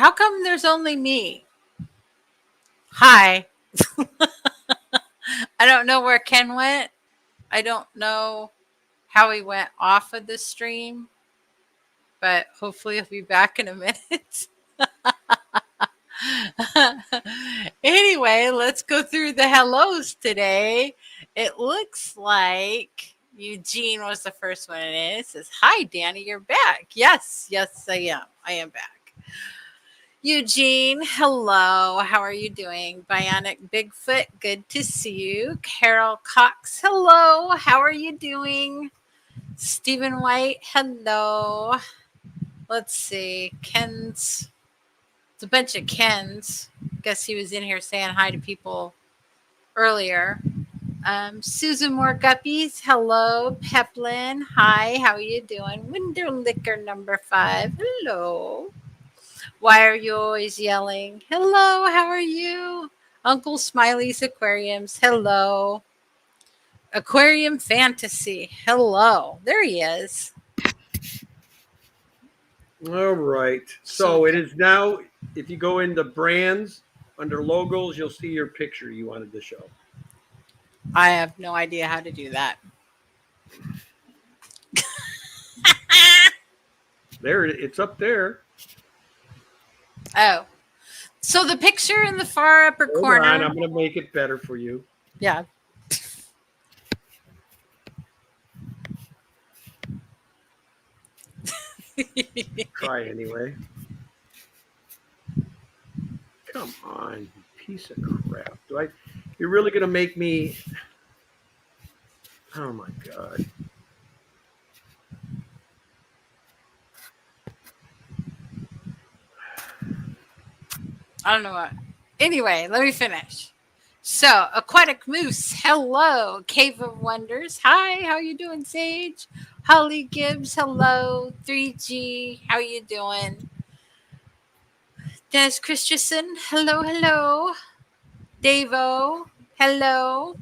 How come there's only me? Hi. I don't know where Ken went. I don't know how he went off of the stream, but hopefully he'll be back in a minute. Anyway, let's go through the hellos today. It looks like Eugene was the first one in. It says, "Hi, Danny, you're back." Yes, yes, I am. I am back. Eugene, hello. How are you doing? Bionic Bigfoot, good to see you. Carol Cox, hello. How are you doing? Stephen White, hello. Let's see. Ken's, it's a bunch of Kens. Guess he was in here saying hi to people earlier. Susan Moore Guppies, hello. Peplin, hi. How are you doing? Window Liquor number 5, hello. Why are you always yelling? Hello, how are you? Uncle Smiley's Aquariums, hello. Aquarium Fantasy, hello. There he is. All right. So it is now, if you go into brands, under logos, you'll see your picture you wanted to show. I have no idea how to do that. There, it's up there. Oh. So the picture in the far upper Hold corner. on, I'm going to make it better for you. Yeah. Try anyway. Come on, piece of crap. You're really going to make me... Oh my God. I don't know what. Anyway, let me finish. So, Aquatic Moose, hello. Cave of Wonders, hi. How you doing, Sage? Holly Gibbs, hello. 3G, how you doing? Dennis Christensen, hello, hello. Davo, hello.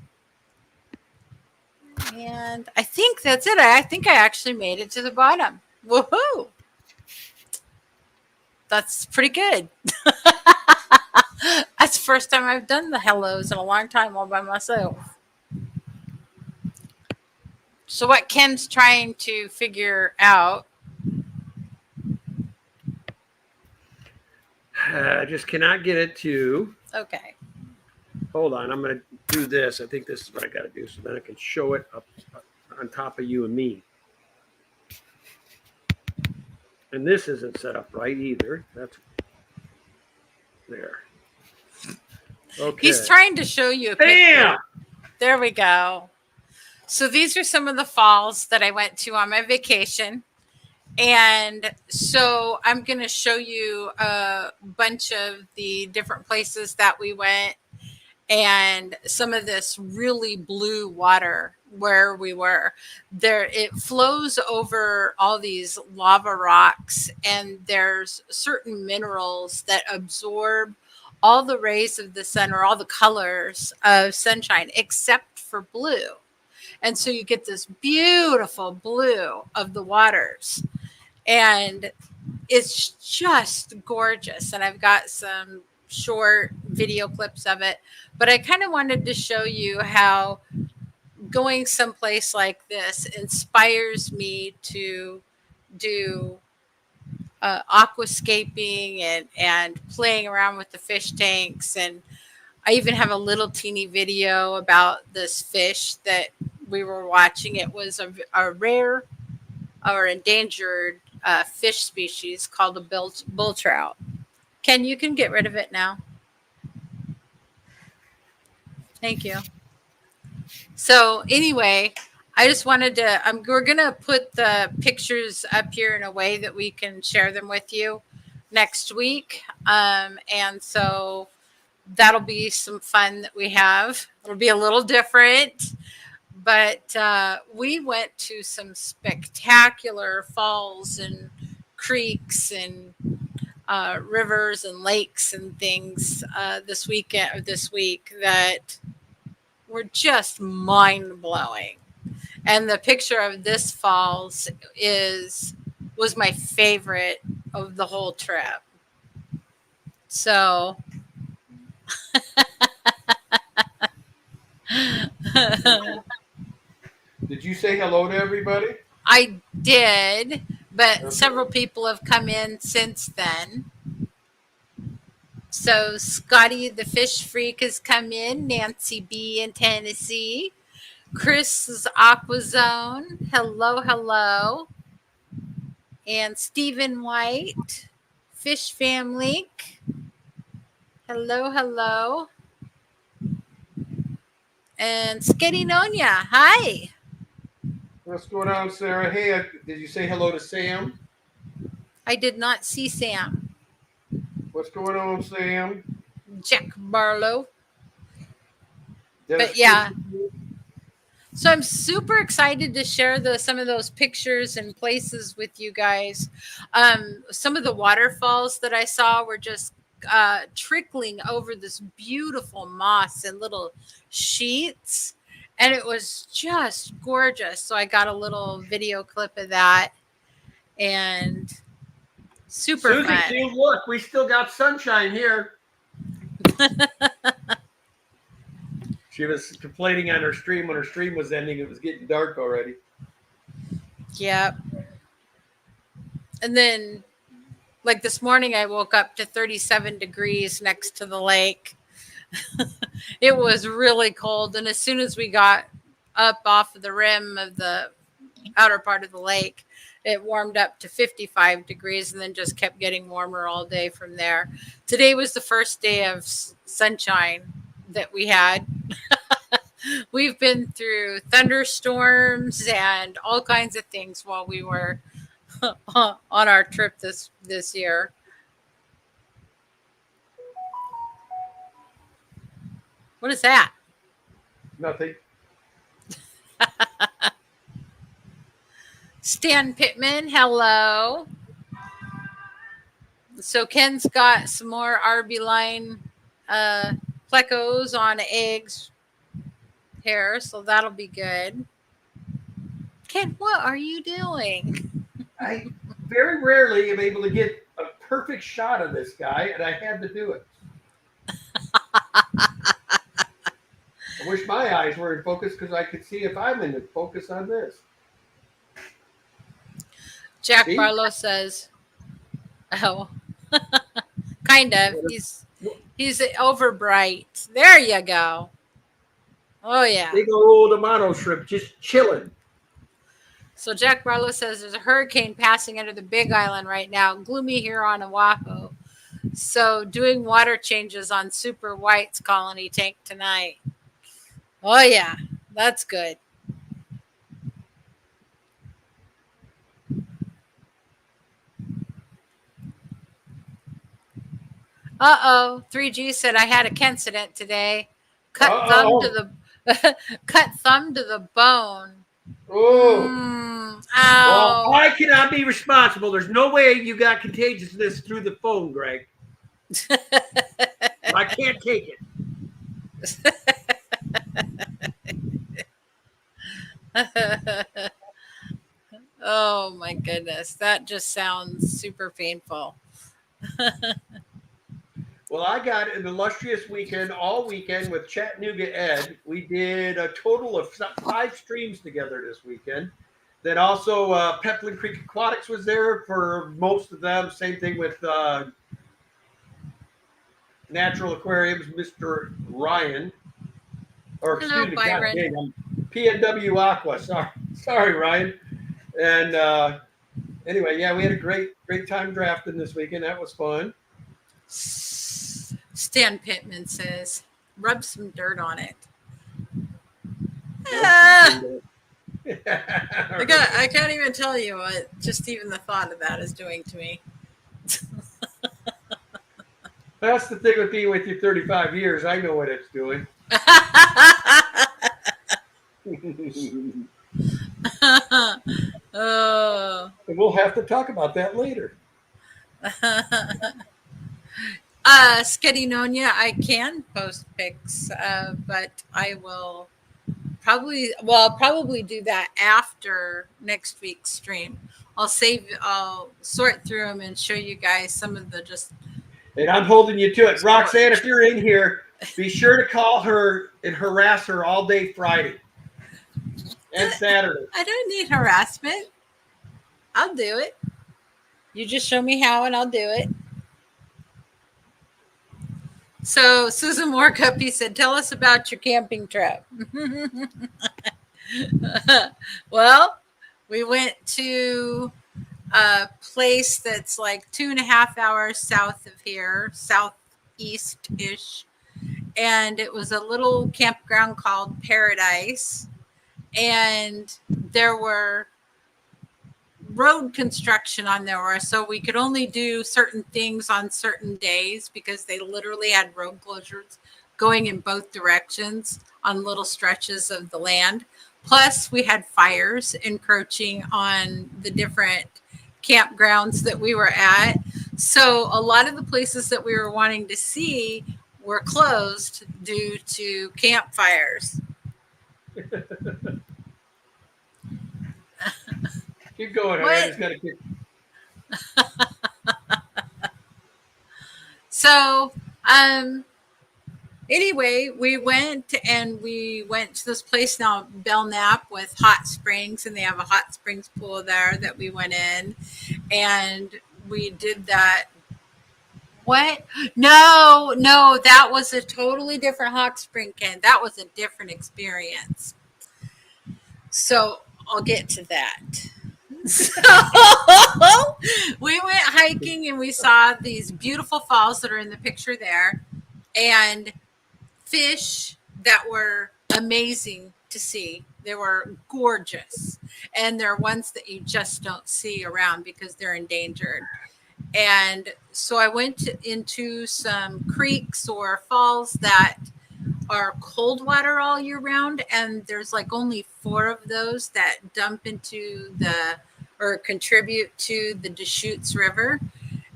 And I think that's it. I think I actually made it to the bottom. Woohoo! That's pretty good. That's the first time I've done the hellos in a long time all by myself. So what Ken's trying to figure out. I just cannot get it to... Okay. Hold on, I'm going to do this. I think this is what I got to do, so then I can show it up on top of you and me. And this isn't set up right either. That's there. Okay. He's trying to show you a picture. Bam! There we go. So these are some of the falls that I went to on my vacation. And so I'm going to show you a bunch of the different places that we went and some of this really blue water where we were there. It flows over all these lava rocks, and there's certain minerals that absorb all the rays of the sun or all the colors of sunshine except for blue. And so you get this beautiful blue of the waters, and it's just gorgeous. And I've got some short video clips of it, but I kind of wanted to show you how going someplace like this inspires me to do aquascaping and playing around with the fish tanks. And I even have a little teeny video about this fish that we were watching. It was a rare or endangered fish species called a bull trout. Ken, you can get rid of it now. Thank you. So anyway, I just wanted to, we're going to put the pictures up here in a way that we can share them with you next week. And so that'll be some fun that we have. It'll be a little different, but we went to some spectacular falls and creeks and rivers and lakes and things this week that were just mind-blowing. And the picture of this falls was my favorite of the whole trip. So Did you say hello to everybody? I did, but Okay. several people have come in since then. So Scotty the Fish Freak has come in, Nancy B in Tennessee, Chris's Aqua Zone, hello, hello, and Stephen White, Fish Family, hello, hello, and Skitty Nonya, hi. What's going on, Sarah? Hey, did you say hello to Sam? I did not see Sam. What's going on, Sam? Jack Barlow. Dennis But yeah, Christopher? so I'm super excited to share some of those pictures and places with you guys. Some of the waterfalls that I saw were just trickling over this beautiful moss and little sheets, and it was just gorgeous. So I got a little video clip of that, and super Susie, fun. see, look, we still got sunshine here. She was complaining on her stream when her stream was ending. It was getting dark already. Yep. And then, like this morning, I woke up to 37 degrees next to the lake. It was really cold. And as soon as we got up off of the rim of the outer part of the lake, it warmed up to 55 degrees and then just kept getting warmer all day from there. Today was the first day of sunshine that we had. We've been through thunderstorms and all kinds of things while we were on our trip this year. What is that? Nothing. Stan Pittman, hello. So Ken's got some more Arby line plecos on eggs here, so that'll be good. Ken, what are you doing? I very rarely am able to get a perfect shot of this guy, and I had to do it. I wish my eyes were in focus because I could see if I'm in focus on this. Jack See? Barlow says, "Oh, kind of. He's over bright. There you go. Oh yeah." Big old Amano shrimp just chilling. So Jack Barlow says there's a hurricane passing under the Big Island right now. Gloomy here on Oahu. So doing water changes on Super White's colony tank tonight. Oh yeah, that's good. Uh-oh. 3G said I had a incident today. Cut thumb to the cut thumb to the bone. Oh. Ow. Well, I cannot be responsible. There's no way you got contagiousness through the phone, Greg. I can't take it. Oh my goodness. That just sounds super painful. Well, I got an illustrious weekend, all weekend with Chattanooga Ed. We did a total of 5 streams together this weekend. Then also Peplin Creek Aquatics was there for most of them. Same thing with Natural Aquariums, Mr. Ryan. Or Hello, excuse me, Byron. God dang, I'm PNW Aqua. Sorry, Ryan. And anyway, yeah, we had a great time drafting this weekend. That was fun. Stan Pittman says, rub some dirt on it. I can't even tell you what just even the thought of that is doing to me. That's the thing with being with you 35 years. I know what it's doing. Oh. And we'll have to talk about that later. Sketty Nonya, I can post pics, but I will probably do that after next week's stream. I'll sort through them and show you guys some of the just And I'm holding you to it. Roxanne, if you're in here, be sure to call her and harass her all day Friday and Saturday. I don't need harassment. I'll do it. You just show me how and I'll do it. So Susan Moorcuppy said, tell us about your camping trip. Well, we went to a place that's like 2.5 hours south of here, southeast-ish. And it was a little campground called Paradise. And there were road construction on there, so we could only do certain things on certain days because they literally had road closures going in both directions on little stretches of the land. Plus, we had fires encroaching on the different campgrounds that we were at. So a lot of the places that we were wanting to see were closed due to campfires. Keep going. I just gotta keep. So, anyway, we went to this place now, Belknap, with hot springs, and they have a hot springs pool there that we went in, and we did that. What? No, that was a totally different hot spring, Ken. That was a different experience. So I'll get to that. So we went hiking and we saw these beautiful falls that are in the picture there, and fish that were amazing to see. They were gorgeous, and they're ones that you just don't see around because they're endangered. And so I went into some creeks or falls that are cold water all year round, and there's like only 4 of those that dump into or contribute to the Deschutes River.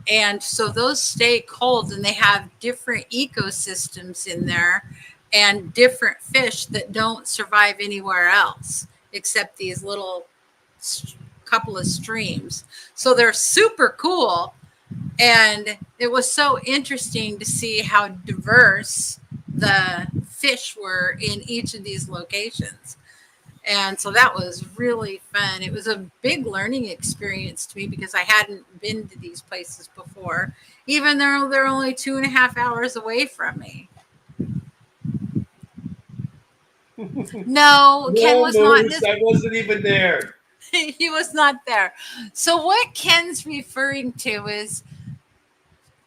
And so those stay cold, and they have different ecosystems in there and different fish that don't survive anywhere else except these little couple of streams. So they're super cool. And it was so interesting to see how diverse the fish were in each of these locations. And so that was really fun. It was a big learning experience to me because I hadn't been to these places before, even though they're only 2.5 hours away from me. No, Ken was not. I wasn't even there. He was not there. So what Ken's referring to is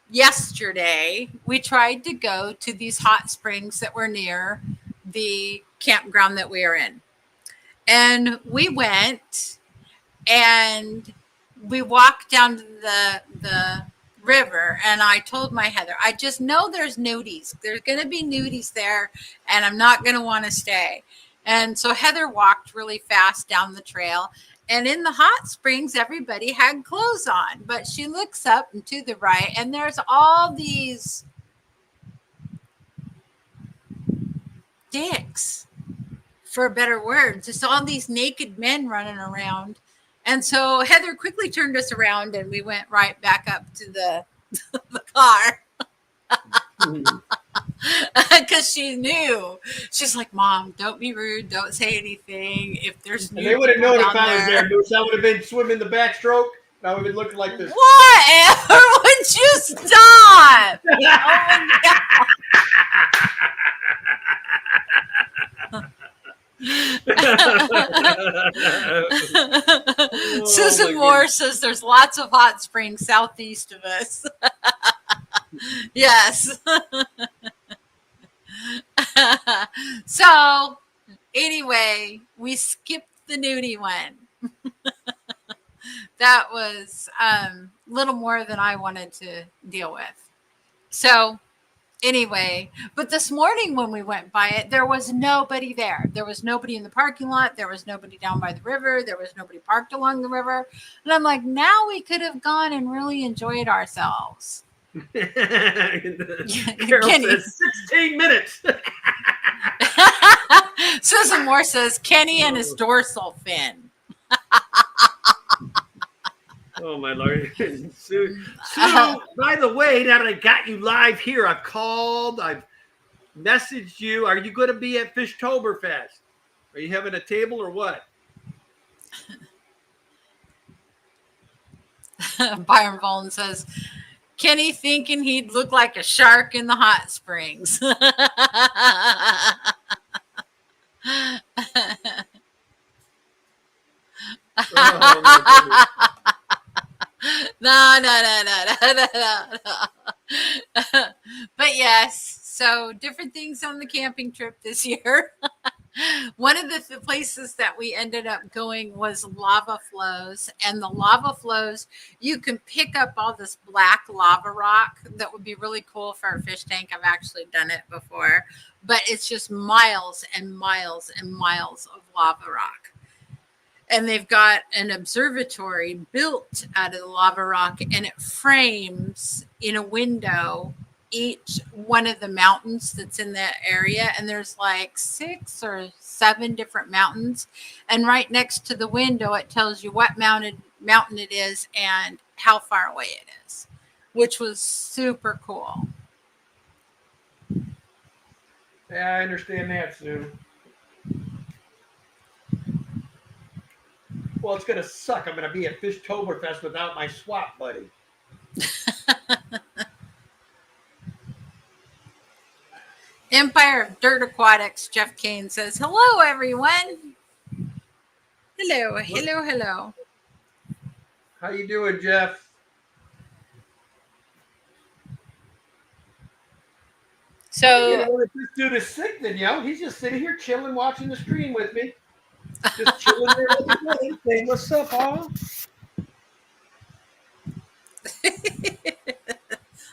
yesterday we tried to go to these hot springs that were near the campground that we are in. And we went and we walked down to the river, and I told my Heather, I just know there's nudies. There's going to be nudies there, and I'm not going to want to stay. And so Heather walked really fast down the trail, and in the hot springs, everybody had clothes on, but she looks up and to the right, and there's all these dicks, for better words. It's all these naked men running around. And so Heather quickly turned us around, and we went right back up to the car. Because she knew. She's like, Mom, don't be rude. Don't say anything. If there's new, they would have known if I was there. That would have been swimming the backstroke. I would have been looking like this. Whatever. Would you stop? Oh my God. Susan Moore says there's lots of hot springs southeast of us. Yes. So anyway, we skipped the nudie one. That was a little more than I wanted to deal with. So anyway, but this morning when we went by it, there was nobody there. There was nobody in the parking lot. There was nobody down by the river. There was nobody parked along the river. And I'm like, now we could have gone and really enjoyed ourselves. Carol says 16 minutes. Susan Moore says Kenny and his dorsal fin. Oh my Lord. Sue, by the way, now that I got you live here, I've called, I've messaged you. Are you going to be at Fishtoberfest? Are you having a table or what? Byron Vaughn says, Kenny thinking he'd look like a shark in the hot springs. Oh, No. But yes, so different things on the camping trip this year. One of the places that we ended up going was lava flows, and the lava flows, you can pick up all this black lava rock that would be really cool for our fish tank. I've actually done it before, but it's just miles and miles and miles of lava rock. And they've got an observatory built out of the lava rock, and it frames in a window each one of the mountains that's in that area. And there's like 6 or 7 different mountains. And right next to the window, it tells you what mountain it is and how far away it is, which was super cool. yeah, I understand that, Sue. Well, it's going to suck. I'm going to be at Fishtoberfest without my swap buddy. Empire of Dirt Aquatics, Jeff Kane says, hello, everyone. Hello. How you doing, Jeff? So, if this dude is sick, then he's just sitting here chilling, watching the stream with me. Just chilling there, saying, "What's up, Paul?"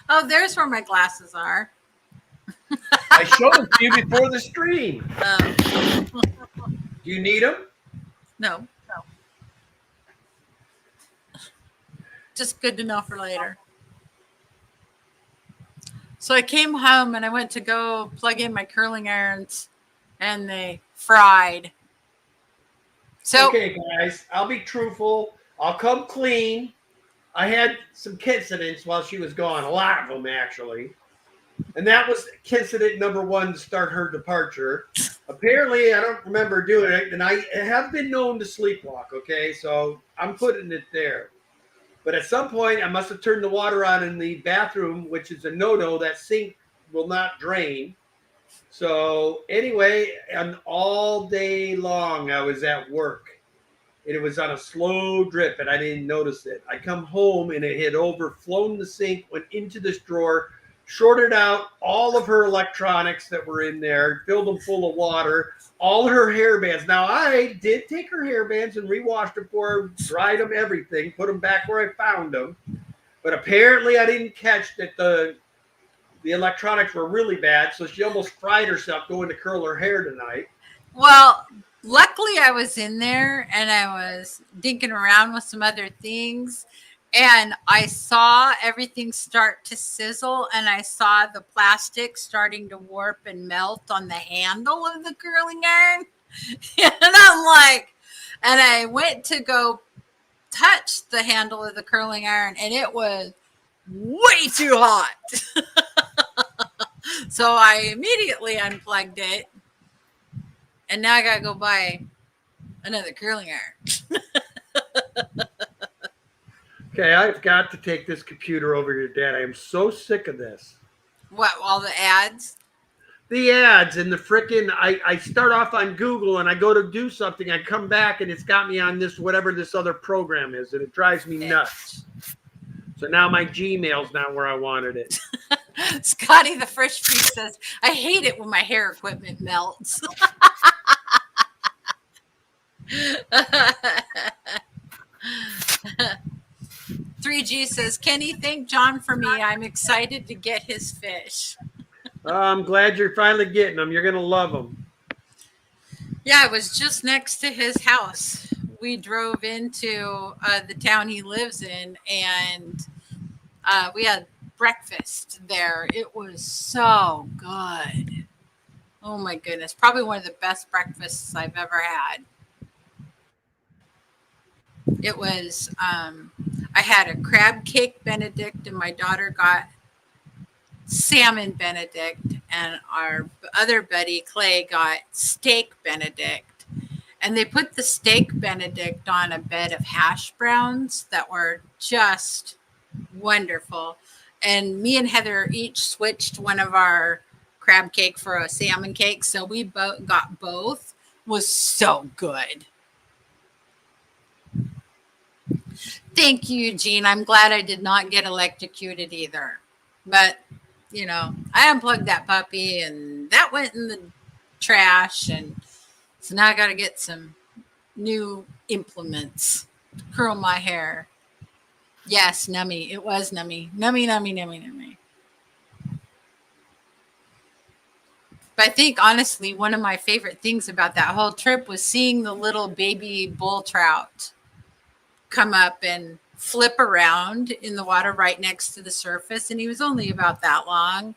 Oh, there's where my glasses are. I showed them to you before the stream. Do you need them? No. Just good to know for later. So I came home and I went to go plug in my curling irons, and they fried. So okay, guys, I'll be truthful. I'll come clean. I had some incidents while she was gone, a lot of them actually. And that was incident number 1 to start her departure. Apparently, I don't remember doing it, and I have been known to sleepwalk, okay? So I'm putting it there. But at some point, I must have turned the water on in the bathroom, which is a no-no. That sink will not drain. So anyway, and all day long, I was at work. And it was on a slow drip, and I didn't notice it. I come home, and it had overflown the sink, went into this drawer, shorted out all of her electronics that were in there, filled them full of water, all her hair bands. Now, I did take her hair bands and rewashed them for her, dried them, everything, put them back where I found them. But apparently I didn't catch that the electronics were really bad, so she almost fried herself going to curl her hair tonight. Well, luckily I was in there and I was dinking around with some other things, and I saw everything start to sizzle, and I saw the plastic starting to warp and melt on the handle of the curling iron. And I'm like, and I went to go touch the handle of the curling iron, and it was way too hot. So I immediately unplugged it, and now I gotta go buy another curling iron. Okay, I've got to take this computer over to your dad. I am so sick of this. What, all the ads? The ads and the frickin' I start off on Google and I go to do something. I come back and it's got me on this, whatever this other program is, and it drives me nuts. So now my Gmail's not where I wanted it. Scotty the Fresh Freak says, I hate it when my hair equipment melts. 3G says, Kenny, thank John for me. I'm excited to get his fish. I'm glad you're finally getting them. You're going to love them. Yeah, I was just next to his house. We drove into the town he lives in, and we had breakfast there. It was so good. Oh, my goodness. Probably one of the best breakfasts I've ever had. It was, I had a crab cake Benedict, and my daughter got salmon Benedict, and our other buddy Clay got steak Benedict. And they put the steak Benedict on a bed of hash browns that were just wonderful. And me and Heather each switched one of our crab cake for a salmon cake, so we both got both. Was so good. Thank you, Eugene. I'm glad I did not get electrocuted either. But, you know, I unplugged that puppy and that went in the trash. And so now I got to get some new implements to curl my hair. Yes, nummy. It was nummy. Nummy. But I think, honestly, one of my favorite things about that whole trip was seeing the little baby bull trout come up and flip around in the water right next to the surface. And he was only about that long.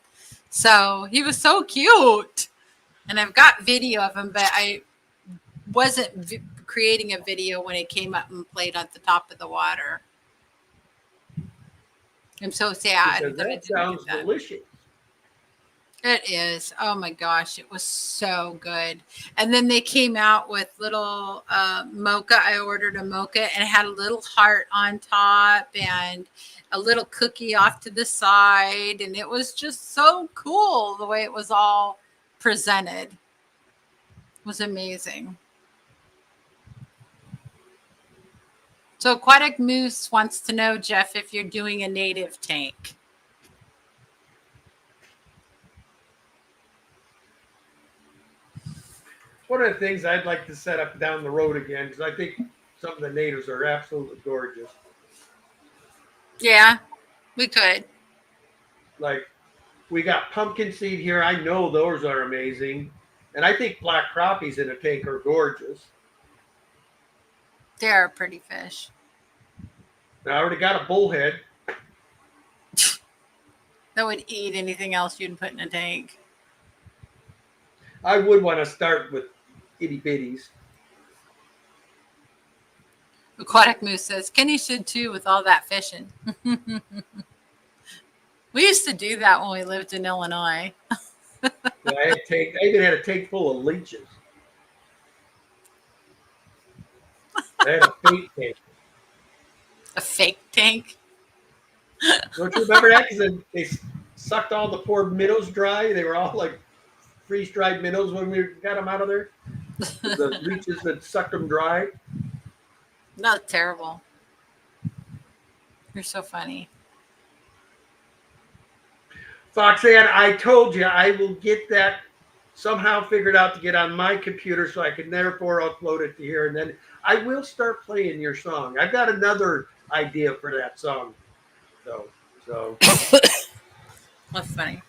So he was so cute. And I've got video of him, but I wasn't creating a video when it came up and played at the top of the water. I'm so sad. That sounds delicious. It is. Oh my gosh, it was so good. And then they came out with little mocha. I ordered a mocha and it had a little heart on top and a little cookie off to the side. And it was just so cool the way it was all presented. It was amazing. So Aquatic Moose wants to know, Jeff, if you're doing a native tank. One of the things I'd like to set up down the road again, because I think some of the natives are absolutely gorgeous. Yeah, we could. Like, we got pumpkin seed here. I know those are amazing. And I think black crappies in a tank are gorgeous. They're a pretty fish. Now, I already got a bullhead. That would eat anything else you'd put in a tank. I would want to start with itty bitties. Aquatic Moose says, Kenny should too with all that fishing. We used to do that when we lived in Illinois. Yeah, I even had a tank full of leeches. I had a fake tank. A fake tank? Don't you remember that? Because they sucked all the poor minnows dry. They were all like freeze-dried minnows when we got them out of there. The leeches that sucked them dry. Not terrible. You're so funny. Foxanne, I told you I will get that somehow figured out to get on my computer so I can therefore upload it to here. And then I will start playing your song. I've got another idea for that song. So. That's funny.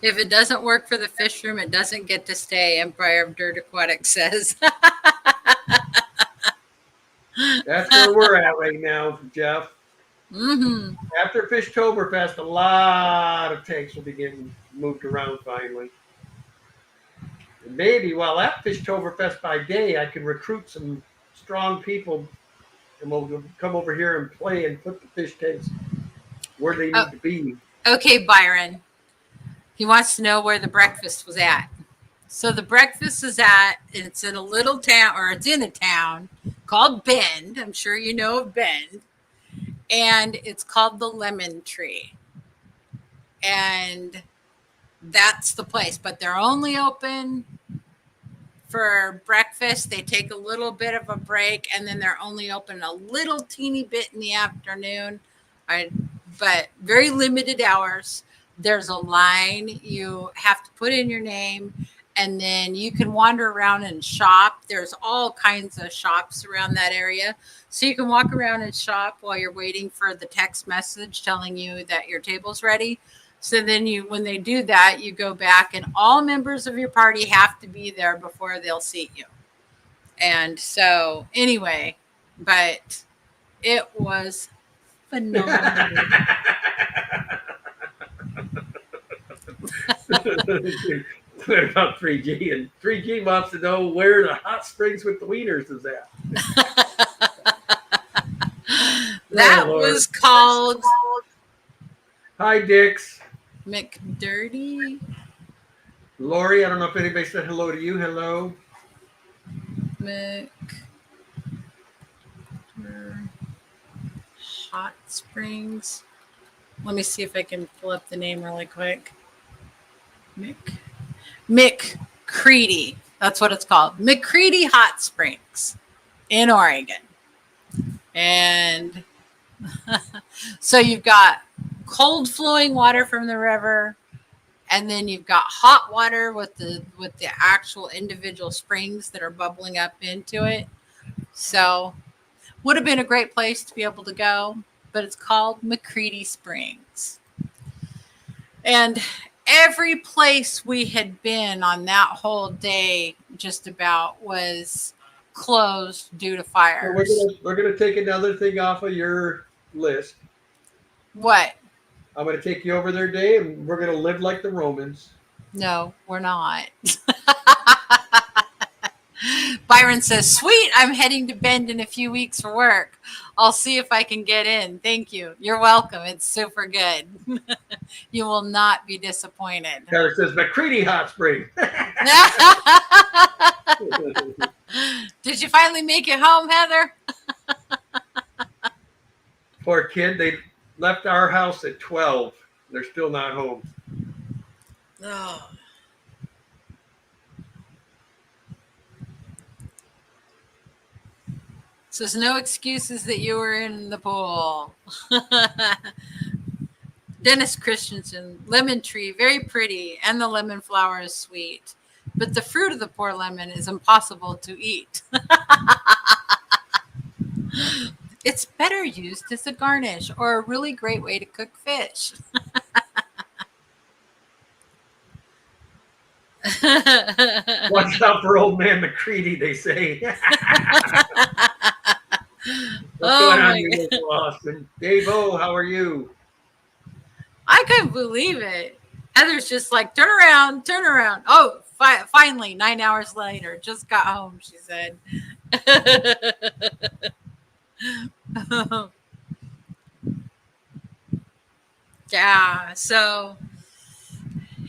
If it doesn't work for the fish room, it doesn't get to stay, Empire of Dirt Aquatic says. That's where we're at right now, Jeff. Mm-hmm. After Fishtoberfest, a lot of tanks will be getting moved around finally. And maybe while at Fishtoberfest by day, I can recruit some strong people and we'll come over here and play and put the fish tanks where they need to be. Okay, Byron. He wants to know where the breakfast was at. So the breakfast is it's in a little town, or it's in a town called Bend. I'm sure you know of Bend. And it's called the Lemon Tree. And that's the place. But they're only open for breakfast. They take a little bit of a break, and then they're only open a little teeny bit in the afternoon. But very limited hours. There's a line. You have to put in your name, and then you can wander around and shop. There's all kinds of shops around that area. So you can walk around and shop while you're waiting for the text message telling you that your table's ready. So then when they do that, you go back, and all members of your party have to be there before they'll seat you. And so anyway, but it was phenomenal. What about 3G? And 3G wants to know where the hot springs with the wieners is at. That Lord. was called Hi, Dix. McDirty. Lori, I don't know if anybody said hello to you. Hello. Hot Springs. Let me see if I can pull up the name really quick. McCready. That's what it's called. McCready Hot Springs in Oregon. And so you've got cold flowing water from the river, and then you've got hot water with the actual individual springs that are bubbling up into it. So would have been a great place to be able to go, but it's called McCready Springs. And every place we had been on that whole day just about was closed due to fires. So we're gonna take another thing off of your list. What? I'm gonna take you over there, Dave, and we're gonna live like the Romans. No, we're not. Byron says, sweet, I'm heading to Bend in a few weeks for work. I'll see if I can get in. Thank you. You're welcome. It's super good. You will not be disappointed. Heather says McCready Hot Spring. Did you finally make it home, Heather? Poor kid, they left our house at 12. They're still not home. Oh. So there's no excuses that you were in the pool. Dennis Christensen, lemon tree, very pretty, and the lemon flower is sweet. But the fruit of the poor lemon is impossible to eat. It's better used as a garnish or a really great way to cook fish. Watch out for old man McCready, they say. What's going on, you local Austin? Dave O, how are you? I couldn't believe it. Heather's just like, turn around, turn around. Oh, finally, 9 hours later, just got home, she said. Yeah, so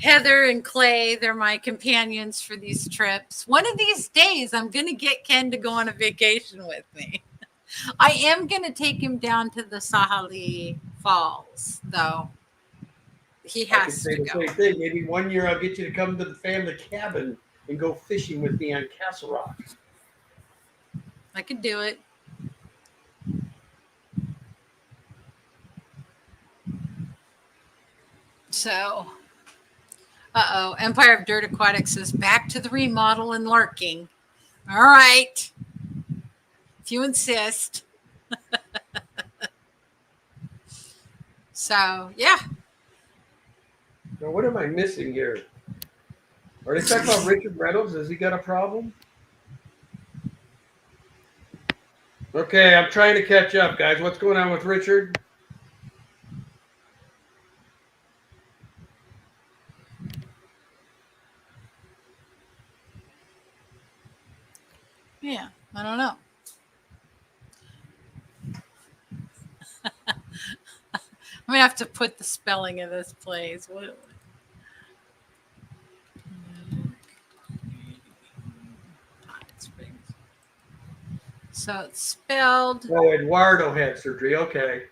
Heather and Clay, they're my companions for these trips. One of these days, I'm going to get Ken to go on a vacation with me. I am going to take him down to the Sahali Falls, though. He has to go. Same thing. Maybe one year I'll get you to come to the family cabin and go fishing with me on Castle Rock. I could do it. So, Empire of Dirt Aquatics is back to the remodel and lurking. All right. If you insist. So, yeah. Now, what am I missing here? Are they talking about Richard Reynolds? Has he got a problem? Okay, I'm trying to catch up, guys. What's going on with Richard? Yeah, I don't know. I'm going to have to put the spelling of this place. What? So it's spelled. Oh, Eduardo had surgery. Okay.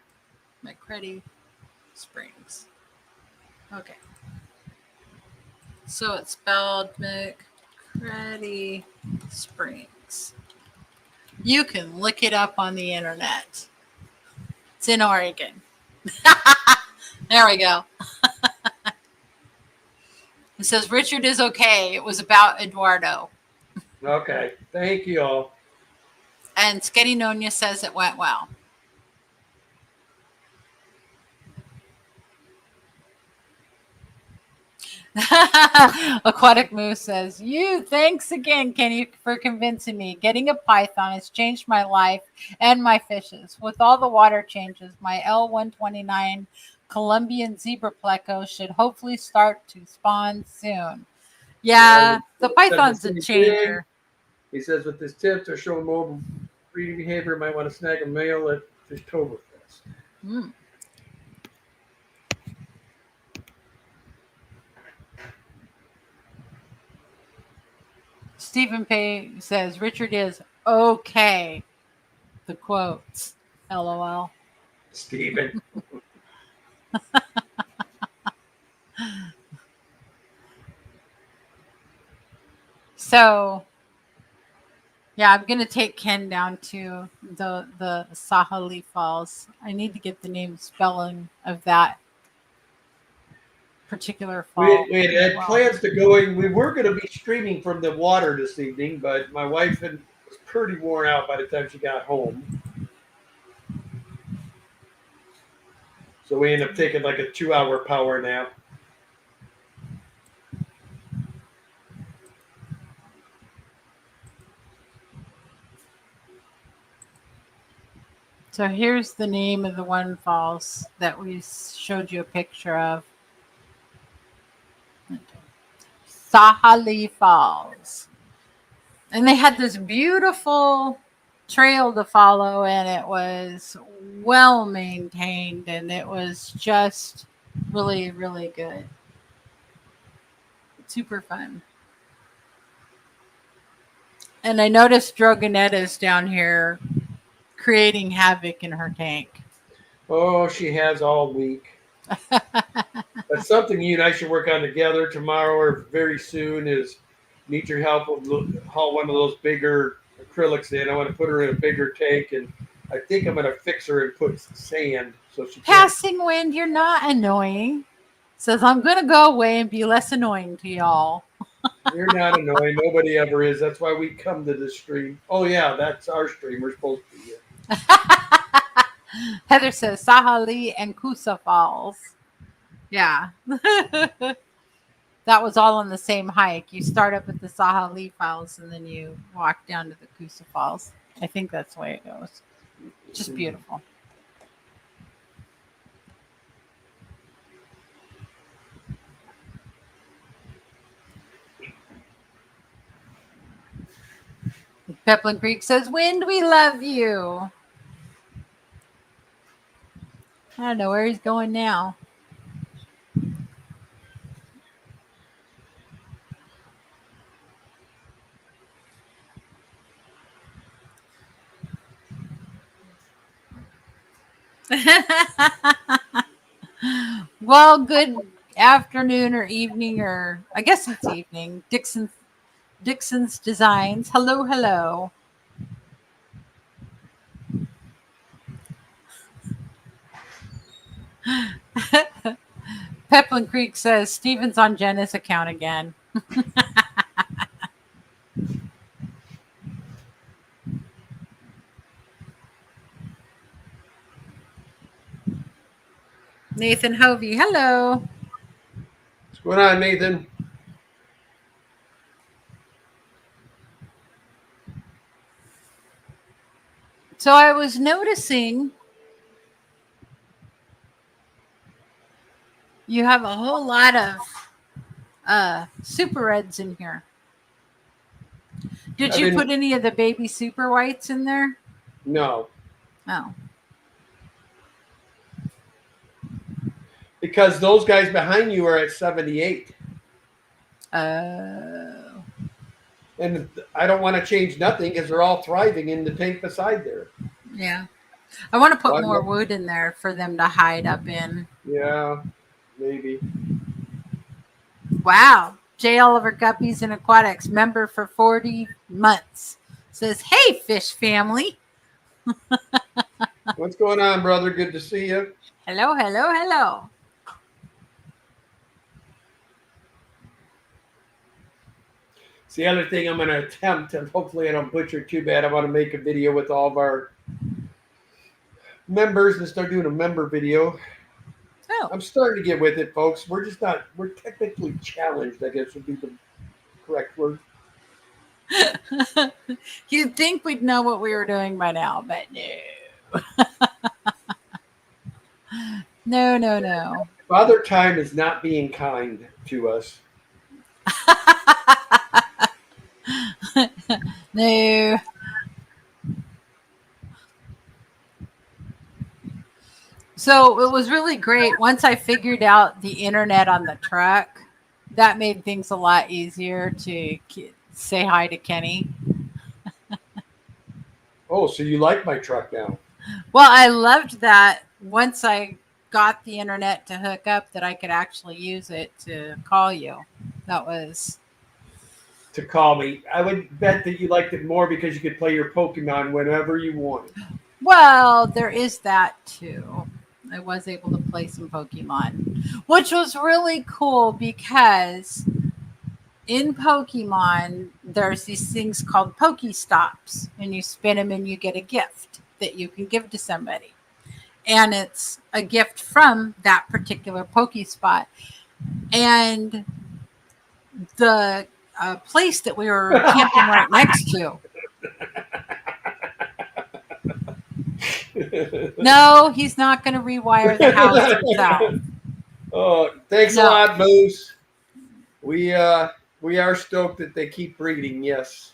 McCready Springs. Okay. So it's spelled McCready Springs. You can look it up on the internet. It's in Oregon. There we go. It says Richard is okay. It was about Eduardo. Okay. Thank you all. And Sketty Nonia says it went well. Aquatic Moose says, thanks again, Kenny, for convincing me. Getting a python has changed my life and my fishes. With all the water changes, my L129 Colombian zebra pleco should hopefully start to spawn soon. Yeah, Yeah, the he said the python's a same thing. changer. He says with his tips are showing mobile breeding behavior, might want to snag a male at Fishtoberfest. Mm. Stephen Pay says Richard is okay. The quotes. LOL. Steven. So yeah, I'm gonna take Ken down to the Sahali Falls. I need to get the name spelling of that particular fall. We had plans to going. We were going to be streaming from the water this evening, but my wife was pretty worn out by the time she got home. So we ended up taking like a 2-hour power nap. So here's the name of the one falls that we showed you a picture of. Sahali Falls. And they had this beautiful trail to follow, and it was well maintained, and it was just really, really good. Super fun. And I noticed Drogonetta's down here creating havoc in her tank. Oh, she has all week. That's something you and I should work on together tomorrow or very soon is need your help with haul one of those bigger acrylics in. I want to put her in a bigger tank, and I think I'm going to fix her and put sand so she can. Passing wind, you're not annoying. Says I'm going to go away and be less annoying to y'all. You're not annoying. Nobody ever is. That's why we come to this stream. Oh, yeah, that's our stream. We're supposed to be here. Heather says Sahali and Kusa Falls. Yeah. That was all on the same hike. You start up at the Sahali Falls and then you walk down to the Kusa Falls. I think that's the way it goes. Just beautiful. Peplin Creek says, Wind, we love you. I don't know where he's going now. Well, good afternoon or evening, or I guess it's evening. Dixon's Designs. Hello, hello. Peplin Creek says Steven's on Jenna's account again. Nathan Hovey, hello. What's going on, Nathan? So I was noticing you have a whole lot of super reds in here. Did you put any of the baby super whites in there? No. Oh. Because those guys behind you are at 78. Oh. And I don't want to change nothing because they're all thriving in the tank beside there. Yeah. I want to put more wood in there for them to hide up in. Yeah, maybe. Wow. J. Oliver Guppies and Aquatics, member for 40 months. Says, hey, fish family. What's going on, brother? Good to see you. Hello, hello, hello. It's the other thing I'm going to attempt, and hopefully I don't butcher it too bad. I want to make a video with all of our members and start doing a member video. Oh. I'm starting to get with it, folks. We're technically challenged, I guess would be the correct word. You'd think we'd know what we were doing by now, but no. No, no, no. Father Time is not being kind to us. No. So it was really great. Once I figured out the internet on the truck, that made things a lot easier to say hi to Kenny. Oh, so you like my truck now? Well, I loved that once I got the internet to hook up that I could actually use it to call you. That was, To call me. I would bet that you liked it more because you could play your Pokemon whenever you wanted. well, there is that too. I was able to play some Pokemon, which was really cool because in Pokemon, there's these things called Pokestops, and you spin them and you get a gift that you can give to somebody. And it's a gift from that particular Pokespot. And the place that we were camping right next to. No, he's not going to rewire the house himself. Oh, thanks a No. lot, Moose. We are stoked that they keep breeding. Yes.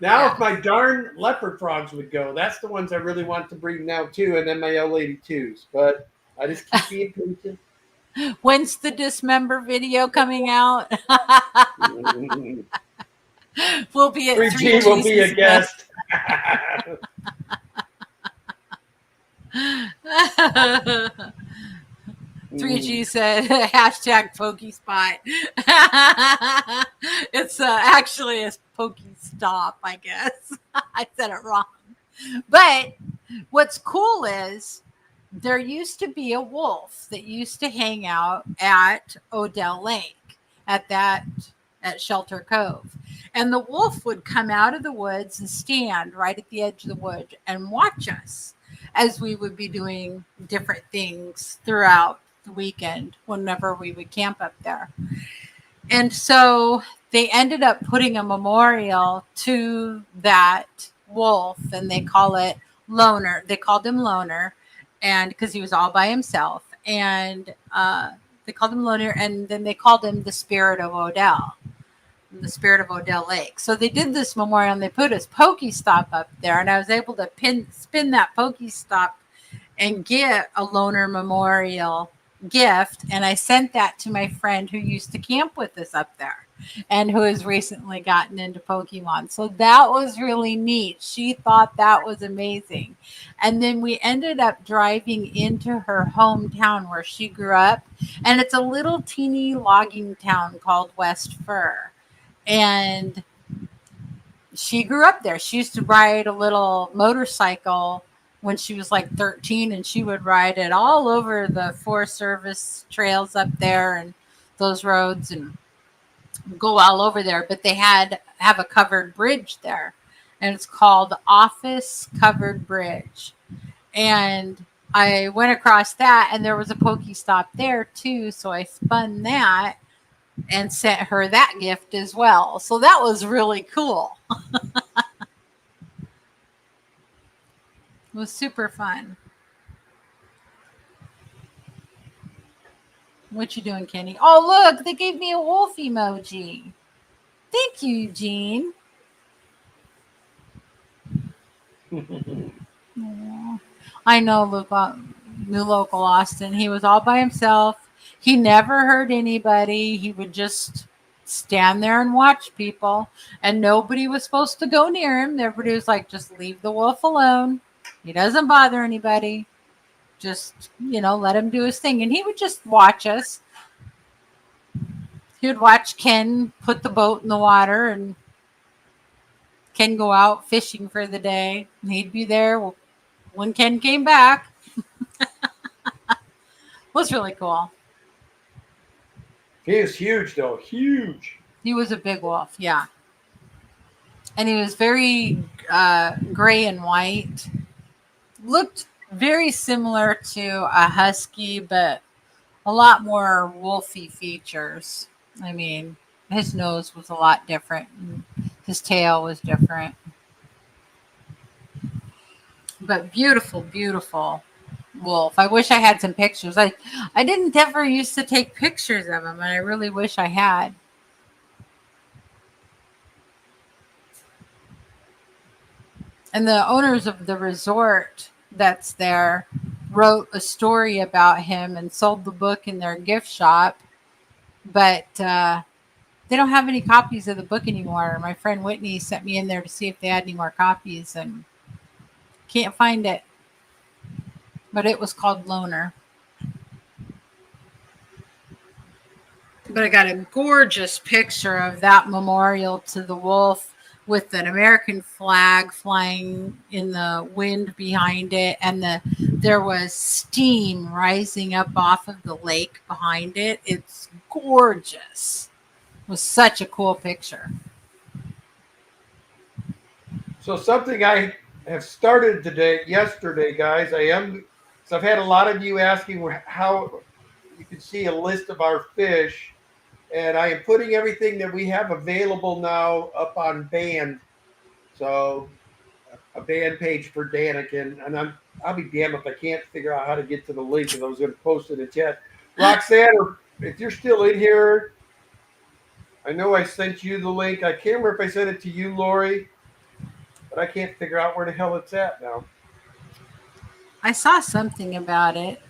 Now, Yeah. if my darn leopard frogs would go, that's the ones I really want to breed now too, and then my L82s. But I just keep being patient. When's the dismember video coming out? We'll be at 3G will be a guest. 3G said hashtag Pokespot. It's actually a Pokestop, I guess. I said it wrong. But what's cool is there used to be a wolf that used to hang out at Odell Lake at Shelter Cove. And the wolf would come out of the woods and stand right at the edge of the woods and watch us as we would be doing different things throughout the weekend whenever we would camp up there. And so they ended up putting a memorial to that wolf, and they call it Loner. They called him Loner, and because he was all by himself, and they called him Loner, and then they called him the Spirit of Odell, the Spirit of Odell Lake. So they did this memorial, and they put his Pokestop up there, and I was able to spin that Pokestop and get a Loner memorial gift, and I sent that to my friend who used to camp with us up there and who has recently gotten into Pokemon. So that was really neat. She thought that was amazing. And then we ended up driving into her hometown where she grew up, and it's a little teeny logging town called West Fir. And she grew up there. She used to ride a little motorcycle when she was like 13, and she would ride it all over the Forest Service trails up there and those roads and go all over there. But they have a covered bridge there, and it's called Office Covered Bridge. And I went across that, and there was a Pokestop there too. So I spun that and sent her that gift as well. So that was really cool. It was super fun. What you doing, Kenny? Oh, look, they gave me a wolf emoji. Thank you, Eugene. I know, New Local Austin. He was all by himself. He never hurt anybody. He would just stand there and watch people, and nobody was supposed to go near him. Everybody was like, just leave the wolf alone. He doesn't bother anybody. Just, let him do his thing. And he would just watch us. He would watch Ken put the boat in the water, and Ken go out fishing for the day. And he'd be there when Ken came back. It was really cool. He is huge, though. Huge. He was a big wolf, yeah. And he was very gray and white. Looked very similar to a husky, but a lot more wolfy features. I mean, his nose was a lot different. And his tail was different. But beautiful, beautiful wolf. I wish I had some pictures. I didn't ever used to take pictures of him, and I really wish I had. And the owners of the resort that's there wrote a story about him and sold the book in their gift shop, but they don't have any copies of the book anymore. My friend Whitney sent me in there to see if they had any more copies, and can't find it. But it was called Loner. But I got a gorgeous picture of that memorial to the wolf with an American flag flying in the wind behind it, and there was steam rising up off of the lake behind it. It's gorgeous. It was such a cool picture. So something I have started yesterday, guys. I've had a lot of you asking how you can see a list of our fish, and I am putting everything that we have available now up on Band. So a Band page for Daniken, and I'll be damned if I can't figure out how to get to the link, because I was going to post it in the chat. Roxanne, if you're still in here, I know I sent you the link. I can't remember if I sent it to you, Lori, but I can't figure out where the hell it's at now. I saw something about it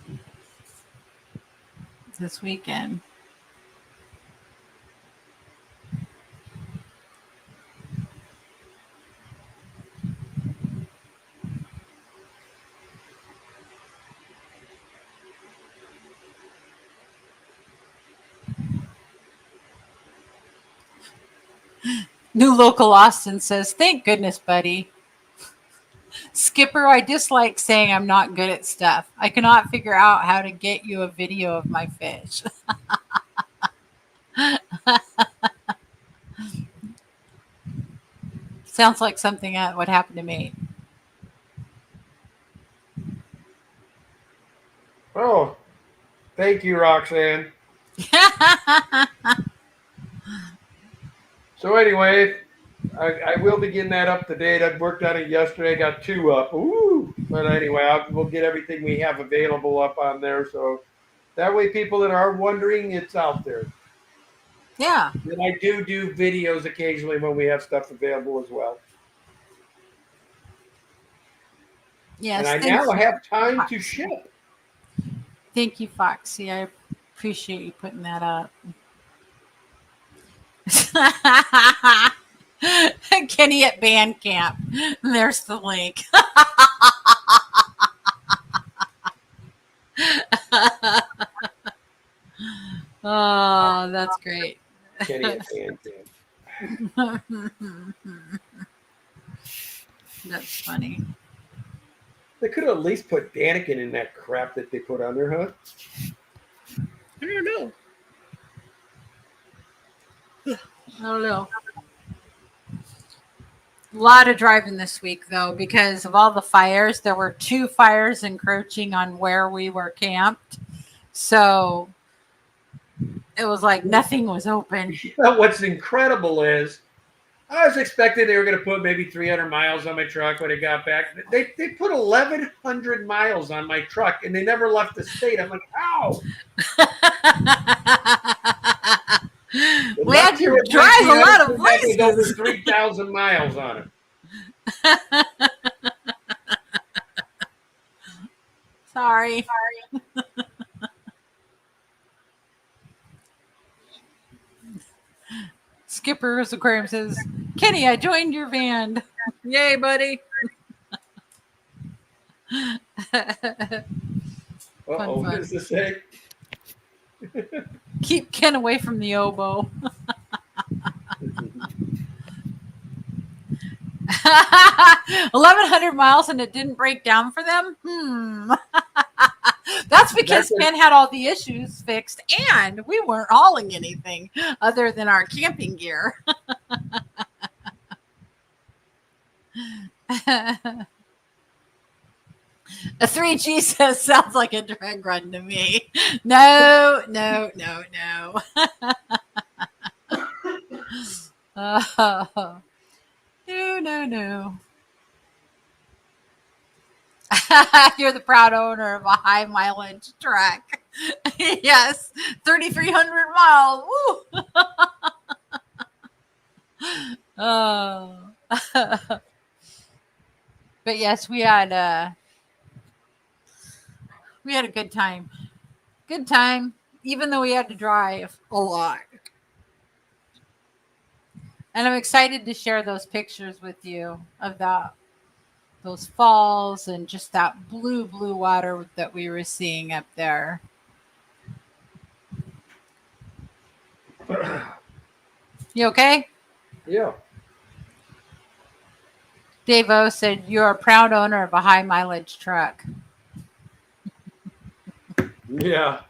this weekend. New Local Austin says, thank goodness, buddy. Skipper, I dislike saying I'm not good at stuff. I cannot figure out how to get you a video of my fish. Sounds like something that would happen to me. Oh, thank you, Roxanne. So anyway, I will be getting that up to date. I worked on it yesterday. Got 2 up. Ooh! But anyway, we'll get everything we have available up on there. So that way, people that are wondering, it's out there. Yeah. And I do videos occasionally when we have stuff available as well. Yes. And I now have time to ship. Thank you, Foxy. I appreciate you putting that up. Kenny at Bandcamp. There's the link. Oh, that's great. Kenny at Bandcamp. That's funny. They could have at least put Daniken in that crap that they put on there, huh? I don't know. I don't know. A lot of driving this week, though, because of all the fires. There were 2 fires encroaching on where we were camped. So it was like nothing was open. What's incredible is I was expecting they were going to put maybe 300 miles on my truck when I got back. They put 1,100 miles on my truck, and they never left the state. I'm like, how? We had to drive a lot of places. Over 3,000 miles on it. Sorry. Skipper's Aquarium says, Kenny, I joined your van. Yay, buddy. Uh-oh, what does this say? Keep Ken away from the oboe. 1,100 miles and it didn't break down for them? That's because Ken had all the issues fixed and we weren't hauling anything other than our camping gear. A 3G says sounds like a drag run to me. No. No. You're the proud owner of a high mileage truck. Yes, 3,300 miles. Woo! Oh. But yes, we had a good time. Good time, even though we had to drive a lot. And I'm excited to share those pictures with you of those falls and just that blue water that we were seeing up there. You okay? Yeah. Dave O said, "You're a proud owner of a high mileage truck." Yeah.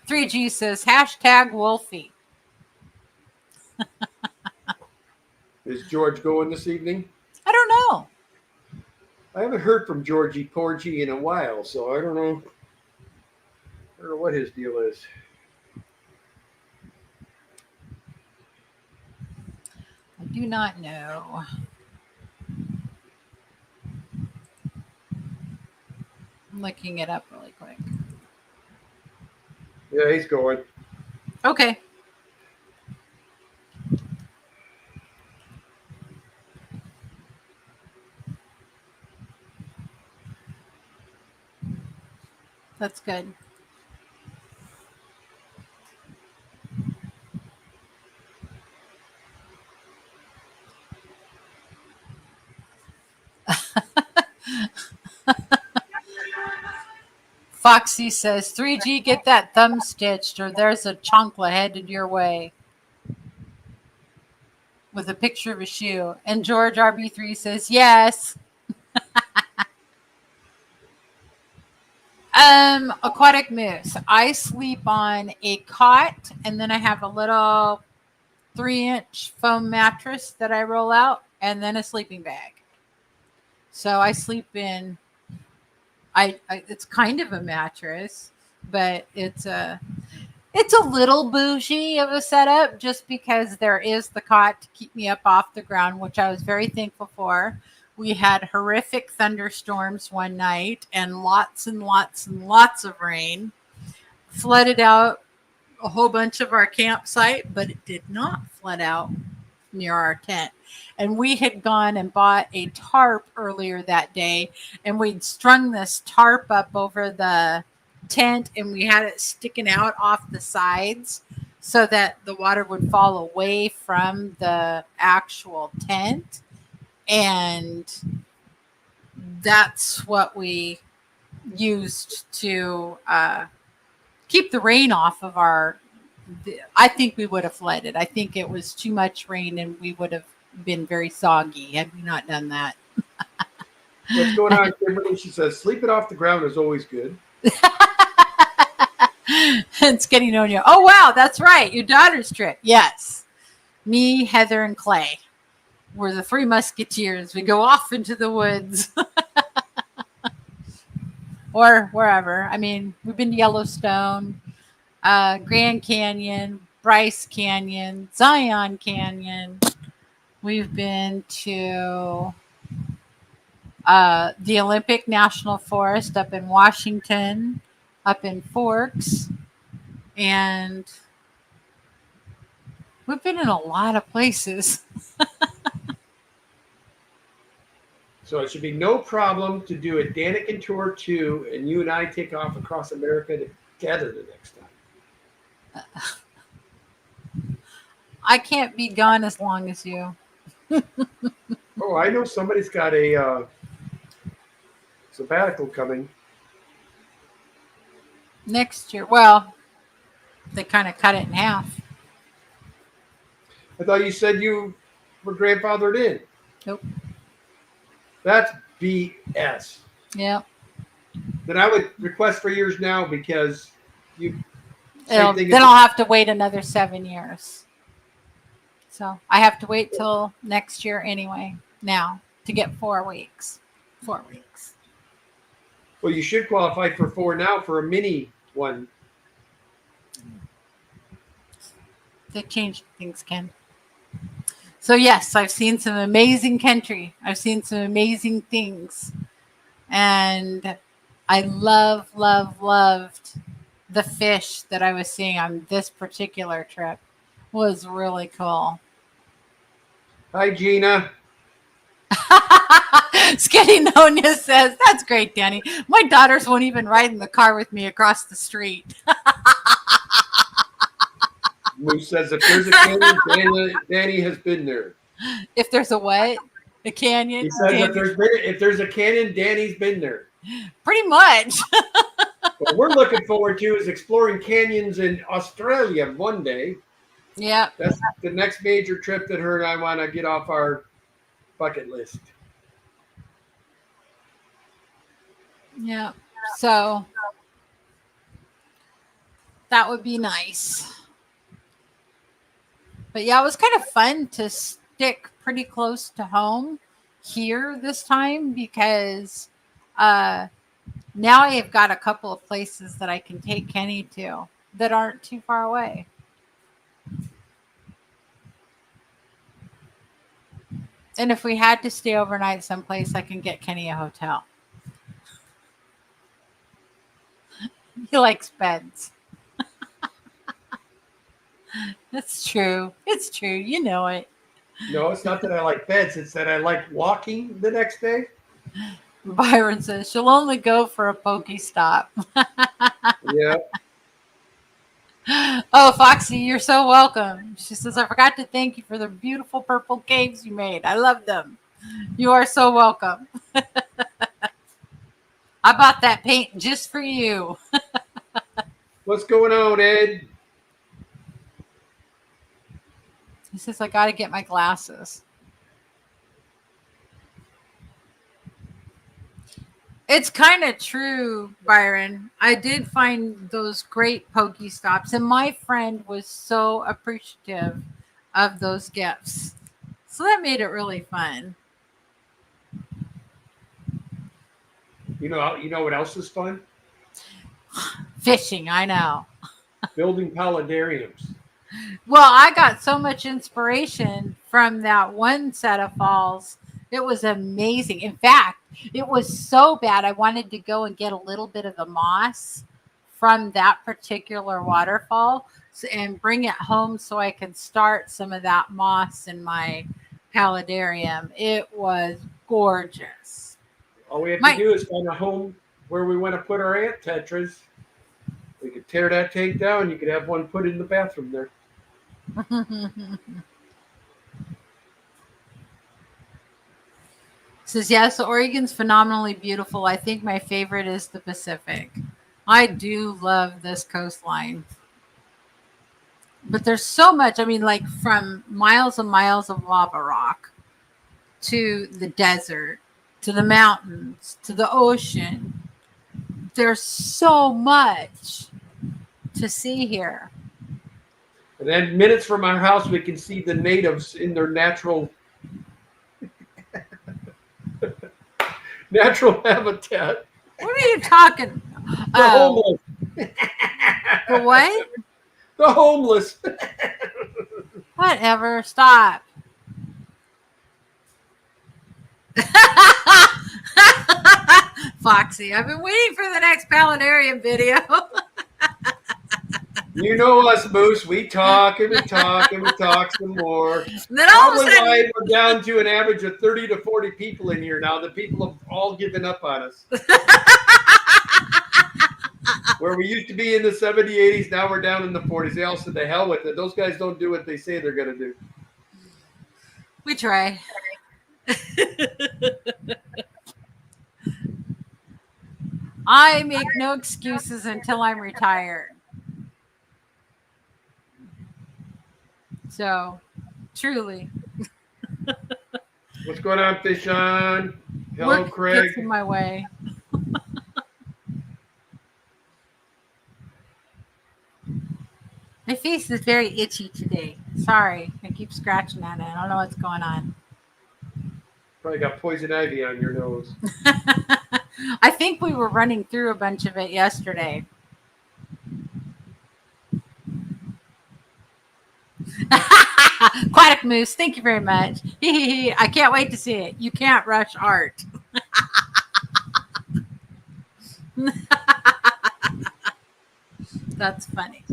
3G says, hashtag Wolfie. Is George going this evening? I don't know. I haven't heard from Georgie Porgy in a while, so I don't know. I don't know what his deal is. I do not know. I'm looking it up really quick. Yeah, he's going. Okay. That's good. Foxy says, 3G, get that thumb stitched or there's a chancla headed your way. With a picture of a shoe. And George RB3 says, yes. Aquatic Moose. I sleep on a cot and then I have a little 3-inch foam mattress that I roll out and then a sleeping bag. So I sleep in, it's kind of a mattress, but it's a little bougie of a setup just because there is the cot to keep me up off the ground, which I was very thankful for. We had horrific thunderstorms one night and lots and lots and lots of rain. Flooded out a whole bunch of our campsite, but it did not flood out near our tent. And we had gone and bought a tarp earlier that day, and we'd strung this tarp up over the tent and we had it sticking out off the sides so that the water would fall away from the actual tent. And that's what we used to keep the rain off of I think we would have flooded. I think it was too much rain and we would have been very soggy had we not done that. What's going on, Kimberly? She says, sleeping off the ground is always good. And Skinny Nonia. Oh, wow, that's right. Your daughter's trip. Yes. Me, Heather, and Clay. We're the 3 musketeers. We go off into the woods or wherever. I mean, we've been to Yellowstone, Grand Canyon, Bryce Canyon, Zion Canyon. We've been to the Olympic National Forest up in Washington, up in Forks, and we've been in a lot of places. So it should be no problem to do a Daniken Tour 2 and you and I take off across America together the next time. I can't be gone as long as you. Oh, I know somebody's got a sabbatical coming. Next year. Well, they kind of cut it in half. I thought you said you were grandfathered in. Nope. That's BS. Yeah. Then I would request for yours now because you. Then I'll have to wait another 7 years. So I have to wait till next year anyway, now, to get 4 weeks. 4 weeks. Well, you should qualify for 4 now for a mini one. They changed things, Ken. So yes, I've seen some amazing country. I've seen some amazing things. And I loved the fish that I was seeing on this particular trip. Was really cool. Hi, Gina. Skinny Nonia says, that's great, Danny. My daughters won't even ride in the car with me across the street. Moose says if there's a canyon, Danny has been there. If there's a what? A canyon? He says Canyon. if there's a canyon, Danny's been there. Pretty much. What we're looking forward to is exploring canyons in Australia one day. Yeah. That's the next major trip that her and I want to get off our bucket list. Yeah. So that would be nice. But yeah, it was kind of fun to stick pretty close to home here this time because now I have got a couple of places that I can take Kenny to that aren't too far away. And if we had to stay overnight someplace, I can get Kenny a hotel. He likes beds. That's true. It's true. You know it. No, it's not that I like beds. It's that I like walking the next day. Byron says she'll only go for a pokey stop. Yeah. Oh, Foxy, you're so welcome. She says, I forgot to thank you for the beautiful purple caves you made. I love them. You are so welcome. I bought that paint just for you. What's going on, Ed? He says, I got to get my glasses. It's kind of true, Byron. I did find those great pokey stops, and my friend was so appreciative of those gifts. So that made it really fun. You know what else is fun? Fishing, I know. Building paludariums. Well, I got so much inspiration from that one set of falls. It was amazing. In fact, it was so bad. I wanted to go and get a little bit of the moss from that particular waterfall and bring it home so I can start some of that moss in my paludarium. It was gorgeous. All we have to do is find a home where we want to put our ant tetras. We could tear that tank down. You could have one put in the bathroom there. Says, yes, Oregon's phenomenally beautiful. I think my favorite is the Pacific. I do love this coastline. But there's so much, I mean, like from miles and miles of lava rock to the desert, to the mountains, to the ocean. There's so much to see here. And then minutes from our house, we can see the natives in their natural habitat. What are you talking? The homeless. The what? The homeless. Whatever. Stop. Foxy, I've been waiting for the next paludarium video. You know us, Moose. We talk and we talk and we talk some more. Then all of a Probably sudden, why we're down to an average of 30 to 40 people in here now. The people have all given up on us. Where we used to be in the 70s, 80s, now we're down in the 40s. They all said, the hell with it. Those guys don't do what they say they're going to do. we try. I make no excuses until I'm retired. So, truly. What's going on, Fish On? Hello, Work Craig. gets in my way. My face is very itchy today. Sorry. I keep scratching at it. I don't know what's going on. Probably got poison ivy on your nose. I think we were running through a bunch of it yesterday. Aquatic Moose, thank you very much. I can't wait to see it. You can't rush art. That's funny.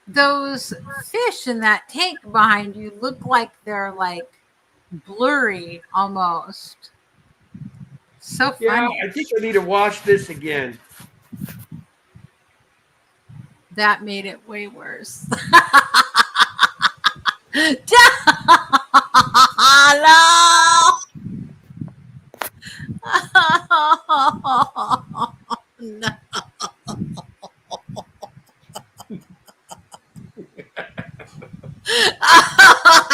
Those fish in that tank behind you look like they're like blurry almost. So funny. Yeah, I think I need to watch this again. That made it way worse. No.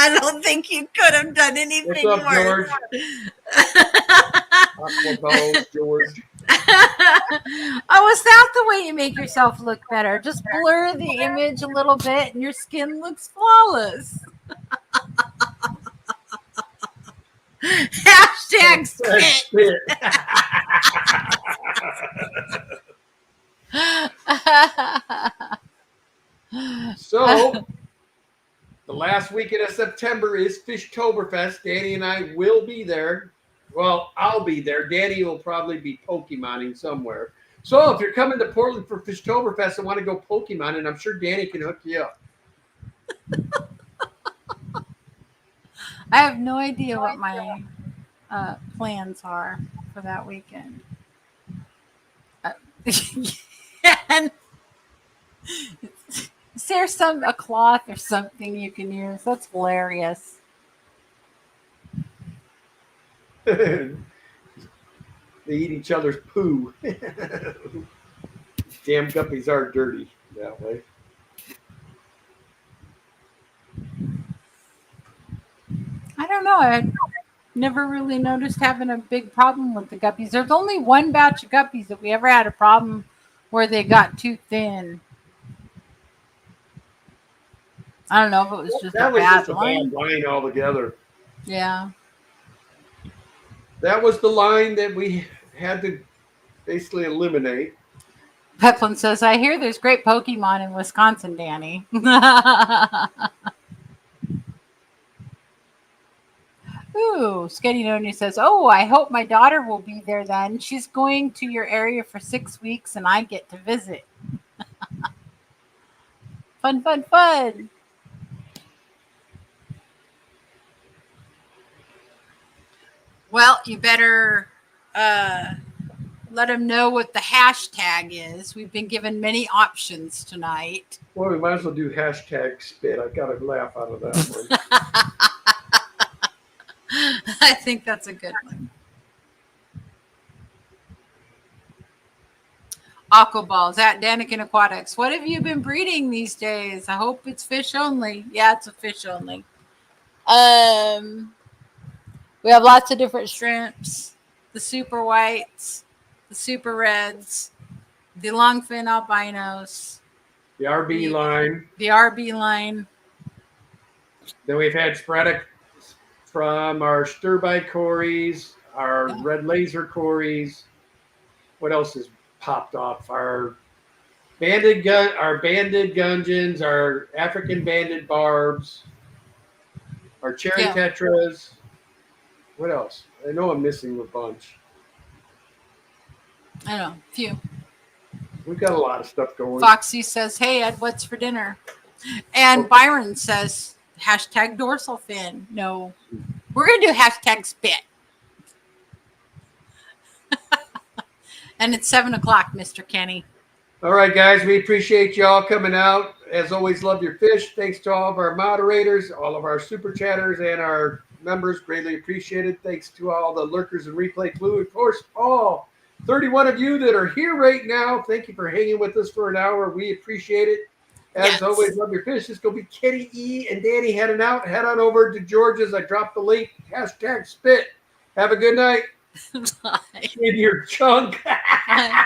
I don't think you could have done anything What's up, worse. George? Oh, is that the way you make yourself look better? Just blur the image a little bit and your skin looks flawless. Hashtag spit. So, the last weekend of September is Fishtoberfest. Danny and I will be there. Well, I'll be there. Danny will probably be Pokemoning somewhere. So, if you're coming to Portland for Fishtoberfest and want to go Pokemon, and I'm sure Danny can hook you up. I have no idea what my plans are for that weekend. And is there a cloth or something you can use? That's hilarious. They eat each other's poo. Damn guppies are dirty that way. I don't know. I never really noticed having a big problem with the guppies. There's only one batch of guppies that we ever had a problem where they got too thin. I don't know if it was just That a was bad just a line. bad line altogether. Yeah. That was the line that we had to basically eliminate. Peplin says, I hear there's great Pokemon in Wisconsin, Danny. Ooh, Skinny Noni says, oh, I hope my daughter will be there then. She's going to your area for 6 weeks and I get to visit. Fun, fun, fun. Well, you better let them know what the hashtag is. We've been given many options tonight. Well, we might as well do hashtag spit. I got a laugh out of that one. I think that's a good one. Aquaballs at Daniken Aquatics. What have you been breeding these days? I hope it's fish only. Yeah, it's a fish only. We have lots of different shrimps. The super whites, the super reds, the longfin albinos, The RB line. the RB line. Then we've had sporadic from our stir-bite cories, our red laser cories. What else has popped off? Our banded gungans, our African banded barbs, our cherry tetras. What else? I know I'm missing a bunch. I don't know, a few. We've got a lot of stuff going. Foxy says, hey, Ed, what's for dinner? And Byron says, hashtag dorsal fin. No, we're going to do hashtag spit. And it's 7:00, Mr. Kenny. All right, guys, we appreciate y'all coming out. As always, love your fish. Thanks to all of our moderators, all of our super chatters, and our members. Greatly appreciated. Thanks to all the lurkers and replay crew. Of course, all 31 of you that are here right now. Thank you for hanging with us for an hour. We appreciate it. As always, love your fish. It's going to be Kenny E and Danny heading out. Head on over to George's. I dropped the link. Hashtag spit. Have a good night. Bye. In your chunk. Bye.